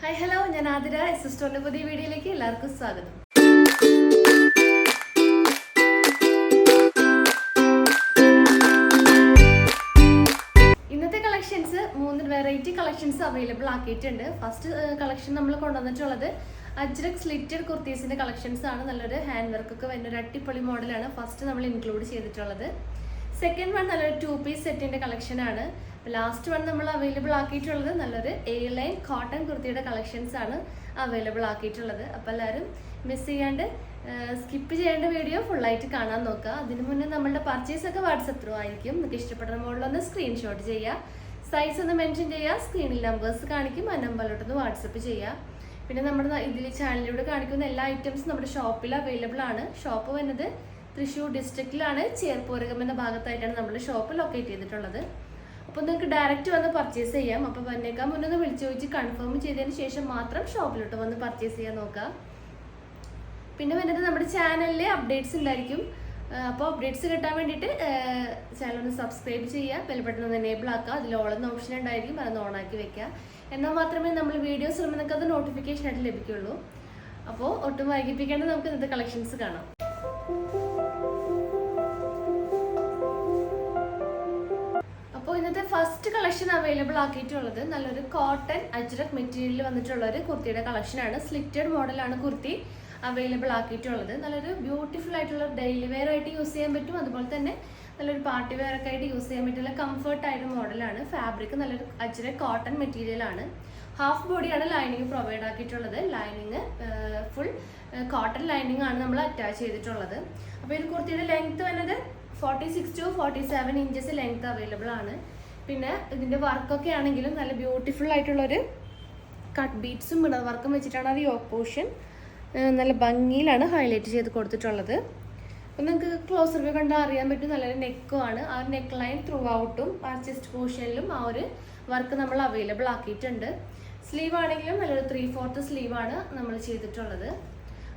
Hi hello, ഞാൻ ആതിര. എസ്സ്റ്റോറിന്റെ പുതിയ വീഡിയോയിലേക്ക് എല്ലാവർക്കും സ്വാഗതം. ഇന്നത്തെ കളക്ഷൻസ് 3 വെറൈറ്റി കളക്ഷൻസ് അവൈലബിൾ ആക്കിയിട്ടുണ്ട്. ഫസ്റ്റ് കളക്ഷൻ നമ്മൾ കൊണ്ടുവന്നിട്ടുള്ളത് അജ്രക് സ്ലിറ്റഡ് കുർത്തീസിന്റെ കളക്ഷൻസ് ആണ്. നല്ലൊരു ഹാൻഡ് വർക്ക് ഒക്കെ വരുന്ന ഒരു അടിപൊളി മോഡലാണ് ഫസ്റ്റ് നമ്മൾ ഇൻക്ലൂഡ് ചെയ്തിട്ടുള്ളത്. സെക്കൻഡ് വൺ നല്ലൊരു 2 പീസ് സെറ്റിന്റെ കളക്ഷൻ ആണ്. ലാസ്റ്റ് വൺ നമ്മൾ അവൈലബിൾ ആക്കിയിട്ടുള്ളത് നല്ലൊരു A-line കോട്ടൺ കുർത്തിയുടെ കളക്ഷൻസ് ആണ് അവൈലബിൾ ആക്കിയിട്ടുള്ളത്. അപ്പോൾ എല്ലാവരും മിസ് ചെയ്യാണ്ട് സ്കിപ്പ് ചെയ്യേണ്ട വീഡിയോ ഫുള്ളായിട്ട് കാണാൻ നോക്കുക. അതിന് മുന്നേ നമ്മളുടെ പർച്ചേസ് ഒക്കെ വാട്സപ്പ് ത്രൂ ആയിരിക്കും. നിങ്ങൾക്ക് ഇഷ്ടപ്പെടുന്ന മോഡലൊന്ന് സ്ക്രീൻഷോട്ട് ചെയ്യുക, സൈസ് ഒന്ന് മെൻഷൻ ചെയ്യുക, സ്ക്രീനിൽ നമ്പേഴ്സ് കാണിക്കും, ആ നമ്പറിലോട്ടൊന്ന് വാട്സപ്പ് ചെയ്യുക. പിന്നെ നമ്മുടെ ഇതിൽ ചാനലിലൂടെ കാണിക്കുന്ന എല്ലാ ഐറ്റംസും നമ്മുടെ ഷോപ്പിൽ അവൈലബിൾ ആണ്. ഷോപ്പ് വരുന്നത് തൃശ്ശൂർ ഡിസ്ട്രിക്റ്റിലാണ്, ചേർപ്പൂരകം എന്ന ഭാഗത്തായിട്ടാണ് നമ്മുടെ ഷോപ്പ് ലൊക്കേറ്റ് ചെയ്തിട്ടുള്ളത്. അപ്പോൾ നിങ്ങൾക്ക് ഡയറക്റ്റ് വന്ന് പർച്ചേസ് ചെയ്യാം. അപ്പോൾ വന്നേക്കാൻ മുന്നേ ഒന്ന് വിളിച്ചു ചോദിച്ച് കൺഫേം ചെയ്തതിന് ശേഷം മാത്രം ഷോപ്പിലോട്ട് വന്ന് പർച്ചേസ് ചെയ്യാൻ നോക്കുക. പിന്നെ വരുന്നത് നമ്മുടെ ചാനലിലെ അപ്ഡേറ്റ്സ് ഉണ്ടായിരിക്കും. അപ്പോൾ അപ്ഡേറ്റ്സ് കിട്ടാൻ വേണ്ടിയിട്ട് ചാനൽ ഒന്ന് സബ്സ്ക്രൈബ് ചെയ്യുക, ബെൽ ബട്ടൺ ഒന്ന് എനേബിൾ ആക്കുക. അതിൽ ഓളെന്ന ഓപ്ഷൻ ഉണ്ടായിരിക്കും, അതൊന്ന് ഓണാക്കി വെക്കുക. എന്നാൽ മാത്രമേ നമ്മൾ വീഡിയോസ് ഇടുമ്പോൾ നിങ്ങൾക്ക് അത് നോട്ടിഫിക്കേഷൻ ആയിട്ട് ലഭിക്കുള്ളൂ. അപ്പോൾ ഒട്ടും വൈകിപ്പിക്കേണ്ട നമുക്ക് ഇന്നത്തെ കളക്ഷൻസ് കാണാം. ഇന്നത്തെ ഫസ്റ്റ് കളക്ഷൻ അവൈലബിൾ ആക്കിയിട്ടുള്ളത് നല്ലൊരു കോട്ടൺ അജ്രക് മെറ്റീരിയൽ വന്നിട്ടുള്ള ഒരു കുർത്തിയുടെ കളക്ഷനാണ്. സ്ലിറ്റഡ് മോഡലാണ് കുർത്തി അവൈലബിൾ ആക്കിയിട്ടുള്ളത്. നല്ലൊരു ബ്യൂട്ടിഫുൾ ആയിട്ടുള്ള ഡെയിലി വെയർ ആയിട്ട് യൂസ് ചെയ്യാൻ പറ്റും. അതുപോലെ തന്നെ നല്ലൊരു പാർട്ടി വെയർ ഒക്കെ ആയിട്ട് യൂസ് ചെയ്യാൻ പറ്റുന്ന കംഫർട്ട് ആയിട്ട് മോഡലാണ്. ഫാബ്രിക് നല്ലൊരു അജ്രക് കോട്ടൺ മെറ്റീരിയൽ ആണ്. ഹാഫ് ബോഡിയാണ് ലൈനിങ് പ്രൊവൈഡ് ആക്കിയിട്ടുള്ളത്. ലൈനിങ് ഫുൾ കോട്ടൺ ലൈനിങ് ആണ് നമ്മൾ അറ്റാച്ച് ചെയ്തിട്ടുള്ളത്. അപ്പോൾ ഈ കുർത്തിയുടെ ലെങ്ത് വരുന്നത് 46 to 47 ഇഞ്ചസ് ലെങ്ത് അവൈലബിൾ ആണ്. പിന്നെ ഇതിൻ്റെ വർക്കൊക്കെ ആണെങ്കിലും നല്ല ബ്യൂട്ടിഫുൾ ആയിട്ടുള്ളൊരു കട്ട് ബീഡ്സും മിറർ വർക്കും വെച്ചിട്ടാണ് അത് യോക്ക് പോർഷൻ നല്ല ഭംഗിയിലാണ് ഹൈലൈറ്റ് ചെയ്ത് കൊടുത്തിട്ടുള്ളത്. അപ്പം നിങ്ങൾക്ക് ക്ലോസ് റിവ്യൂ കണ്ടാൽ അറിയാൻ പറ്റും. നല്ലൊരു നെക്കും ആണ്. ആ ഒരു നെക്ക് ലൈൻ ത്രൂ ഔട്ടും ആ ചെസ്റ്റ് പോർഷനിലും ആ ഒരു വർക്ക് നമ്മൾ അവൈലബിൾ ആക്കിയിട്ടുണ്ട്. സ്ലീവ് ആണെങ്കിലും നല്ലൊരു 3/4 സ്ലീവാണ് നമ്മൾ ചെയ്തിട്ടുള്ളത്.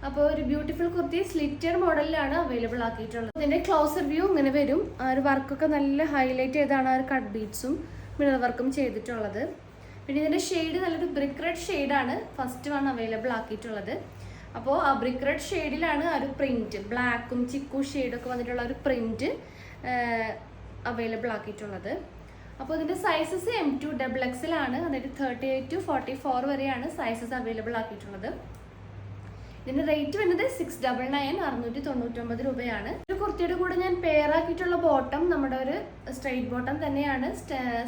അപ്പോൾ ഒരു ബ്യൂട്ടിഫുൾ കുർത്തി സ്ലിറ്റഡ് മോഡലിലാണ് അവൈലബിൾ ആക്കിയിട്ടുള്ളത്. ഇതിൻ്റെ ക്ലോസർ വ്യൂ ഇങ്ങനെ വരും. ആ ഒരു വർക്കൊക്കെ നല്ല ഹൈലൈറ്റ് ചെയ്താണ് ആ ഒരു കട്ട് ബീഡ്സും മിറർ വർക്കും ചെയ്തിട്ടുള്ളത്. പിന്നെ ഇതിൻ്റെ ഷെയ്ഡ് നല്ലൊരു ബ്രിക്ക് റെഡ് ഷെയ്ഡാണ് ഫസ്റ്റ് വൺ അവൈലബിൾ ആക്കിയിട്ടുള്ളത്. അപ്പോൾ ആ ബ്രിക്ക് റെഡ് ഷെയ്ഡിലാണ് ആ ഒരു പ്രിൻറ്റ് ബ്ലാക്കും ചിക്കു ഷെയ്ഡൊക്കെ വന്നിട്ടുള്ള ഒരു പ്രിൻറ്റ് അവൈലബിൾ ആക്കിയിട്ടുള്ളത്. അപ്പോൾ ഇതിൻ്റെ സൈസസ് M2 XXL ആണ്. അതായത് 38 to 44 വരെയാണ് സൈസസ് അവൈലബിൾ ആക്കിയിട്ടുള്ളത്. ഇതിന്റെ റേറ്റ് വരുന്നത് 699 രൂപയാണ്. ഒരു കുർത്തിയുടെ കൂടെ ഞാൻ പെയർ ആക്കിയിട്ടുള്ള ബോട്ടം നമ്മുടെ ഒരു സ്ട്രെയിറ്റ് ബോട്ടം തന്നെയാണ്.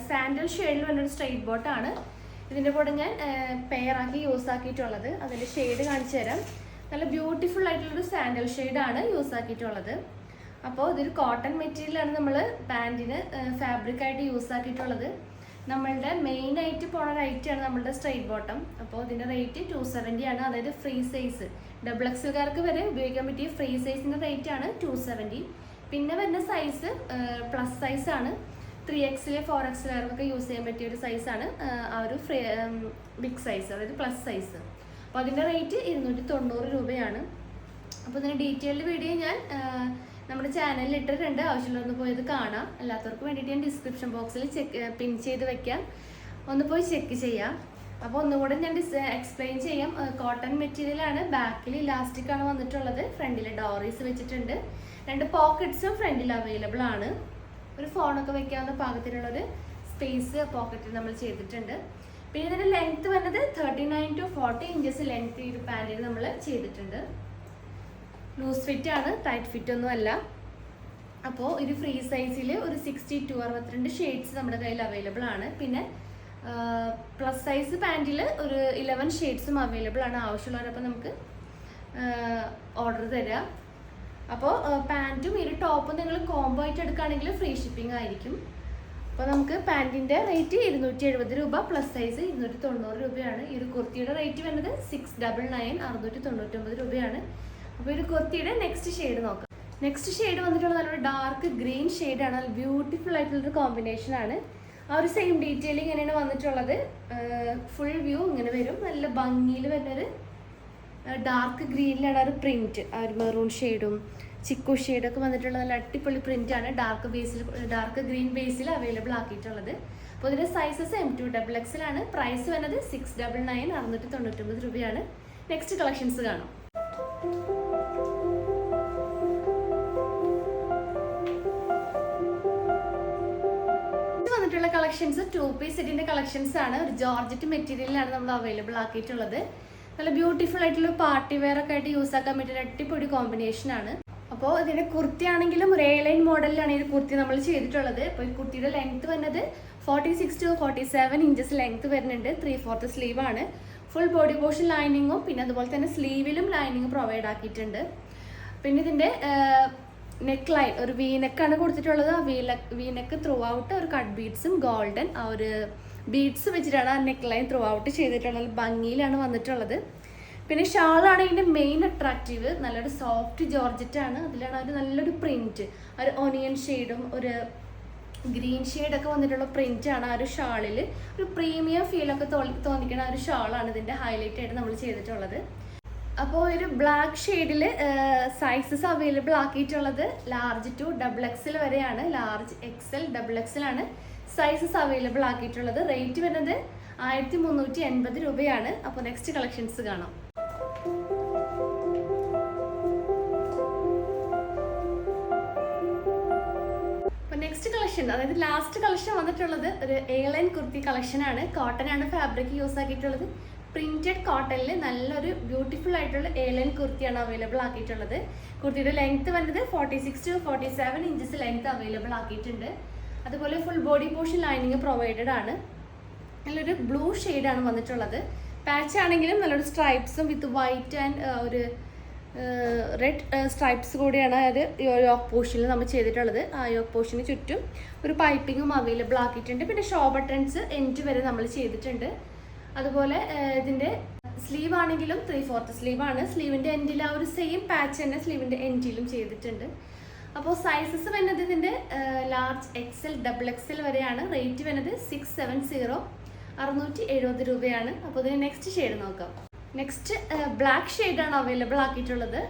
സാൻഡൽ ഷെയ്ഡിൽ വരുന്ന ഒരു സ്ട്രെയിറ്റ് ബോട്ടാണ് ഇതിന്റെ കൂടെ ഞാൻ പെയർ ആക്കി യൂസ് ആക്കിയിട്ടുള്ളത്. അതിന്റെ ഷെയ്ഡ് കാണിച്ചു തരാം. നല്ല ബ്യൂട്ടിഫുൾ ആയിട്ടുള്ളൊരു സാൻഡൽ ഷെയ്ഡാണ് യൂസ് ആക്കിയിട്ടുള്ളത്. അപ്പോൾ ഇതൊരു കോട്ടൺ മെറ്റീരിയലാണ് നമ്മൾ പാൻറ്റിന് ഫാബ്രിക് ആയിട്ട് യൂസ് ആക്കിയിട്ടുള്ളത്. നമ്മളുടെ മെയിൻ ആയിട്ട് പോണ റേറ്റാണ് നമ്മളുടെ സ്ട്രെയിറ്റ് ബോട്ടം. അപ്പോൾ ഇതിൻ്റെ റേറ്റ് 270 ആണ്. അതായത് ഫ്രീ സൈസ് XXLകാർക്ക് വരെ ഉപയോഗിക്കാൻ പറ്റിയ ഫ്രീ സൈസിൻ്റെ റേറ്റ് ആണ് 270. പിന്നെ വരുന്ന സൈസ് പ്ലസ് സൈസാണ്. 3XL 4XLകാർക്കൊക്കെ യൂസ് ചെയ്യാൻ പറ്റിയ ഒരു സൈസാണ് ആ ഒരു ബിഗ് സൈസ്, അതായത് പ്ലസ് സൈസ്. അപ്പോൾ അതിൻ്റെ റേറ്റ് 290 രൂപയാണ്. അപ്പോൾ ഇതിൻ്റെ ഡീറ്റെയിൽഡ് വീഡിയോ ഞാൻ നമ്മുടെ ചാനലിൽ ഇട്ടിട്ടുണ്ട്. ആവശ്യമുള്ളവർക്ക് പോയി ഇത് കാണാം. അല്ലാത്തവർക്ക് വേണ്ടിയിട്ട് ഞാൻ ഡിസ്ക്രിപ്ഷൻ ബോക്സിൽ പിൻ ചെയ്ത് വെക്കാം, ഒന്ന് പോയി ചെക്ക് ചെയ്യാം. അപ്പോൾ ഒന്നുകൂടെ ഞാൻ എക്സ്പ്ലെയിൻ ചെയ്യാം. കോട്ടൺ മെറ്റീരിയലാണ്. ബാക്കിൽ ഇലാസ്റ്റിക് ആണ് വന്നിട്ടുള്ളത്. ഫ്രണ്ടിൽ ഡോറീസ് വെച്ചിട്ടുണ്ട്. 2 പോക്കറ്റ്സും ഫ്രണ്ടിൽ അവൈലബിൾ ആണ്. ഒരു ഫോണൊക്കെ വെക്കാവുന്ന പാകത്തിനുള്ളൊരു സ്പേസ് പോക്കറ്റിൽ നമ്മൾ ചെയ്തിട്ടുണ്ട്. പിന്നെ ഇതിൻ്റെ ലെങ്ത് വരുന്നത് 39 to 40 ഇഞ്ചസ് ലെങ്ത് ഈ ഒരു പാൻറ്റിൽ നമ്മൾ ചെയ്തിട്ടുണ്ട്. ലൂസ് ഫിറ്റ് ആണ്, ടൈറ്റ് ഫിറ്റ് ഒന്നും അല്ല. അപ്പോൾ ഒരു ഫ്രീ സൈസിൽ ഒരു 60 to 62 ഷെയ്ഡ്സ് നമ്മുടെ കയ്യിൽ അവൈലബിൾ ആണ്. പിന്നെ പ്ലസ് സൈസ് പാൻറ്റിൽ ഒരു 11 ഷെയ്ഡ്സും അവൈലബിൾ ആണ്. ആവശ്യമുള്ളവരപ്പോൾ നമുക്ക് ഓർഡർ തരാം. അപ്പോൾ പാൻറ്റും ഈ ഒരു ടോപ്പും നിങ്ങൾ കോംബോ ആയിട്ട് എടുക്കുകയാണെങ്കിൽ ഫ്രീ ഷിപ്പിംഗ് ആയിരിക്കും. അപ്പോൾ നമുക്ക് പാൻറ്റിൻ്റെ റേറ്റ് 270 രൂപ, പ്ലസ് സൈസ് 290 രൂപയാണ്. ഈ ഒരു കുർത്തിയുടെ റേറ്റ് വരുന്നത് 699 699 രൂപയാണ്. അപ്പോൾ ഒരു കുർത്തിയുടെ നെക്സ്റ്റ് ഷെയ്ഡ് നോക്കാം. നെക്സ്റ്റ് ഷെയ്ഡ് വന്നിട്ടുള്ള നല്ലൊരു ഡാർക്ക് ഗ്രീൻ ഷെയ്ഡാണ്. നല്ല ബ്യൂട്ടിഫുൾ ആയിട്ടുള്ളൊരു കോമ്പിനേഷനാണ്. ആ ഒരു സെയിം ഡീറ്റെയിലിംഗ് ഇങ്ങനെയാണ് വന്നിട്ടുള്ളത്. ഫുൾ വ്യൂ ഇങ്ങനെ വരും. നല്ല ഭംഗിയിൽ വരുന്നൊരു ഡാർക്ക് ഗ്രീനിലാണ് ആ ഒരു പ്രിൻറ്റ്. ആ ഒരു മെറൂൺ ഷെയ്ഡും ചിക്കു ഷെയ്ഡൊക്കെ വന്നിട്ടുള്ള നല്ല അടിപൊളി പ്രിൻ്റാണ് ഡാർക്ക് ഗ്രീൻ ബേസിൽ അവൈലബിൾ ആക്കിയിട്ടുള്ളത്. അപ്പോൾ ഇതിൻ്റെ സൈസസ് M2 XXL ആണ്. പ്രൈസ് വരുന്നത് 699 699 രൂപയാണ്. നെക്സ്റ്റ് കളക്ഷൻസ് കാണാം. വന്നിട്ടുള്ള കളക്ഷൻസ് 2-piece സെറ്റിന്റെ കളക്ഷൻസ് ആണ്. ഒരു ജോർജറ്റ് മെറ്റീരിയലിലാണ് നമ്മൾ അവൈലബിൾ ആക്കിയിട്ടുള്ളത്. നല്ല ബ്യൂട്ടിഫുൾ ആയിട്ടുള്ള പാർട്ടി വെയർ ഒക്കെ ആയിട്ട് യൂസ് ആക്കാൻ പറ്റിയ അടിപൊളി കോമ്പിനേഷൻ ആണ്. അപ്പോൾ ഇതിന്റെ കുർത്തി ആണെങ്കിലും ഒരു A-line മോഡലിലാണ് ഈ കുർത്തി നമ്മൾ ചെയ്തിട്ടുള്ളത്. അപ്പോൾ ഈ കുർത്തിയുടെ ലെങ്ത് വരുന്നത് 46 to 47 ഇഞ്ചസ് ലെങ്ത് വരുന്നുണ്ട്. 3/4 സ്ലീവ് ആണ്. ഫുൾ ബോഡി പോർഷൻ ലൈനിങ്ങും പിന്നെ അതുപോലെ തന്നെ സ്ലീവിലും ലൈനിങ് പ്രൊവൈഡ് ആക്കിയിട്ടുണ്ട്. പിന്നെ ഇതിന്റെ നെക്ക് ലൈൻ ഒരു വീനെക്കാണ് കൊടുത്തിട്ടുള്ളത്. ആ വീനെക്ക് ത്രൂ ഔട്ട് ഒരു കട്ട് ബീഡ്സും ഗോൾഡൻ ആ ഒരു ബീഡ്സ് വെച്ചിട്ടാണ് ആ നെക്ക് ലൈൻ ത്രൂ ഔട്ട് ചെയ്തിട്ടുള്ളത്. ഭംഗിയിലാണ് വന്നിട്ടുള്ളത്. പിന്നെ ഷാളാണ് ഇതിൻ്റെ മെയിൻ അട്രാക്റ്റീവ്. നല്ലൊരു സോഫ്റ്റ് ജോർജറ്റ് ആണ്. അതിലാണ് ഒരു നല്ലൊരു പ്രിന്റ്, ഒരു ഒനിയൻ ഷെയ്ഡും ഒരു ഗ്രീൻ ഷെയ്ഡൊക്കെ വന്നിട്ടുള്ള പ്രിന്റ് ആണ് ആ ഒരു ഷാളിൽ. ഒരു പ്രീമിയം ഫീലൊക്കെ തോന്നിക്കുന്ന ഒരു ഷാളാണ് ഇതിൻ്റെ ഹൈലൈറ്റ് ആയിട്ട് നമ്മൾ ചെയ്തിട്ടുള്ളത്. അപ്പോൾ ഒരു ബ്ലാക്ക് ഷെയ്ഡിൽ സൈസസ് അവൈലബിൾ ആക്കിയിട്ടുള്ളത് large to XXL വരെയാണ്. large XL XXL ആണ് സൈസസ് അവൈലബിൾ ആക്കിയിട്ടുള്ളത്. റേറ്റ് വരുന്നത് 1380 രൂപയാണ്. അപ്പോൾ നെക്സ്റ്റ് കളക്ഷൻസ് കാണാം. അപ്പോൾ നെക്സ്റ്റ് കളക്ഷൻ, അതായത് ലാസ്റ്റ് കളക്ഷൻ വന്നിട്ടുള്ളത് ഒരു A-line കുർത്തി കളക്ഷൻ ആണ്. കോട്ടൺ ആണ് ഫാബ്രിക് യൂസ് ആക്കിയിട്ടുള്ളത്. പ്രിന്റഡ് കോട്ടണിൽ നല്ലൊരു ബ്യൂട്ടിഫുൾ ആയിട്ടുള്ള A-line കുർത്തിയാണ് അവൈലബിൾ ആക്കിയിട്ടുള്ളത്. കുർത്തിയുടെ ലെങ്ത് വരുന്നത് 46 to 47 ഇഞ്ചസ് ലെങ്ത് അവൈലബിൾ ആക്കിയിട്ടുണ്ട്. അതുപോലെ full body portion lining provided ആണ്. നല്ലൊരു ബ്ലൂ ഷെയ്ഡാണ് വന്നിട്ടുള്ളത്. പാച്ച് ആണെങ്കിലും നല്ലൊരു സ്ട്രൈപ്സും വിത്ത് വൈറ്റ് ആൻഡ് ഒരു റെഡ് സ്ട്രൈപ്സ് കൂടിയാണ് അത് യോക്ക് പോർഷനിൽ നമ്മൾ ചെയ്തിട്ടുള്ളത്. ആ യോക്ക് പോർഷന് ചുറ്റും ഒരു പൈപ്പിങ്ങും അവൈലബിൾ ആക്കിയിട്ടുണ്ട്. പിന്നെ ഷോ ബട്ടൺസ് എൻഡ് വരെ നമ്മൾ ചെയ്തിട്ടുണ്ട്. അതുപോലെ ഇതിൻ്റെ സ്ലീവ് ആണെങ്കിലും 3/4 സ്ലീവ് ആണ്. സ്ലീവിൻ്റെ എൻഡിൽ ആ ഒരു സെയിം പാച്ച് തന്നെ സ്ലീവിൻ്റെ എൻഡിലും ചെയ്തിട്ടുണ്ട്. അപ്പോൾ സൈസസ് വരുന്നത് ഇതിൻ്റെ large XL XXL വരെയാണ്. റേറ്റ് വരുന്നത് 670 670 രൂപയാണ്. അപ്പോൾ ഇതിന് നെക്സ്റ്റ് ഷെയ്ഡ് നോക്കാം. നെക്സ്റ്റ് ബ്ലാക്ക് ഷെയ്ഡാണ് അവൈലബിൾ ആക്കിയിട്ടുള്ളത്.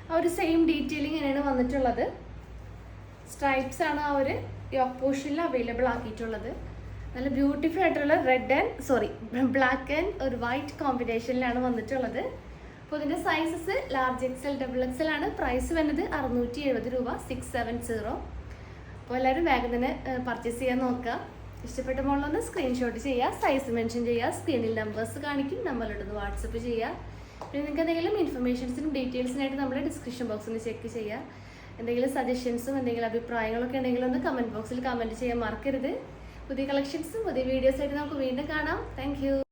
ആ ഒരു സെയിം ഡീറ്റെയിലിംഗ് ഇങ്ങനെയാണ് വന്നിട്ടുള്ളത്. സ്ട്രൈപ്സ് ആണ് ആ ഒരു യോക്ക് പോർഷനിൽ അവൈലബിൾ ആക്കിയിട്ടുള്ളത്. നല്ല ബ്യൂട്ടിഫുൾ ആയിട്ടുള്ള ബ്ലാക്ക് ആൻഡ് ഒരു വൈറ്റ് കോമ്പിനേഷനിലാണ് വന്നിട്ടുള്ളത്. അപ്പോൾ ഇതിൻ്റെ സൈസസ് large XL XXL ആണ്. പ്രൈസ് വരുന്നത് 670 രൂപ 670. അപ്പോൾ എല്ലാവരും വേഗം തന്നെ പർച്ചേസ് ചെയ്യാൻ നോക്കുക. ഇഷ്ടപ്പെട്ട മോളിലൊന്ന് സ്ക്രീൻഷോട്ട് ചെയ്യുക, സൈസ് മെൻഷൻ ചെയ്യുക, സ്ക്രീനിൽ നമ്പേഴ്സ് കാണിക്കും, നമ്പറിലൊന്ന് വാട്സപ്പ് ചെയ്യുക. പിന്നെ നിങ്ങൾക്ക് എന്തെങ്കിലും ഇൻഫർമേഷൻസിനും ഡീറ്റെയിൽസിനായിട്ട് നമ്മുടെ ഡിസ്ക്രിപ്ഷൻ ബോക്സിൽ ചെക്ക് ചെയ്യുക. എന്തെങ്കിലും സജഷൻസും എന്തെങ്കിലും അഭിപ്രായങ്ങളൊക്കെ ഉണ്ടെങ്കിൽ ഒന്ന് കമൻറ്റ് ബോക്സിൽ കമൻറ്റ് ചെയ്യാൻ മറക്കരുത്. പുതിയ കളക്ഷൻസും പുതിയ വീഡിയോസായിട്ട് നമുക്ക് വീണ്ടും കാണാം. താങ്ക്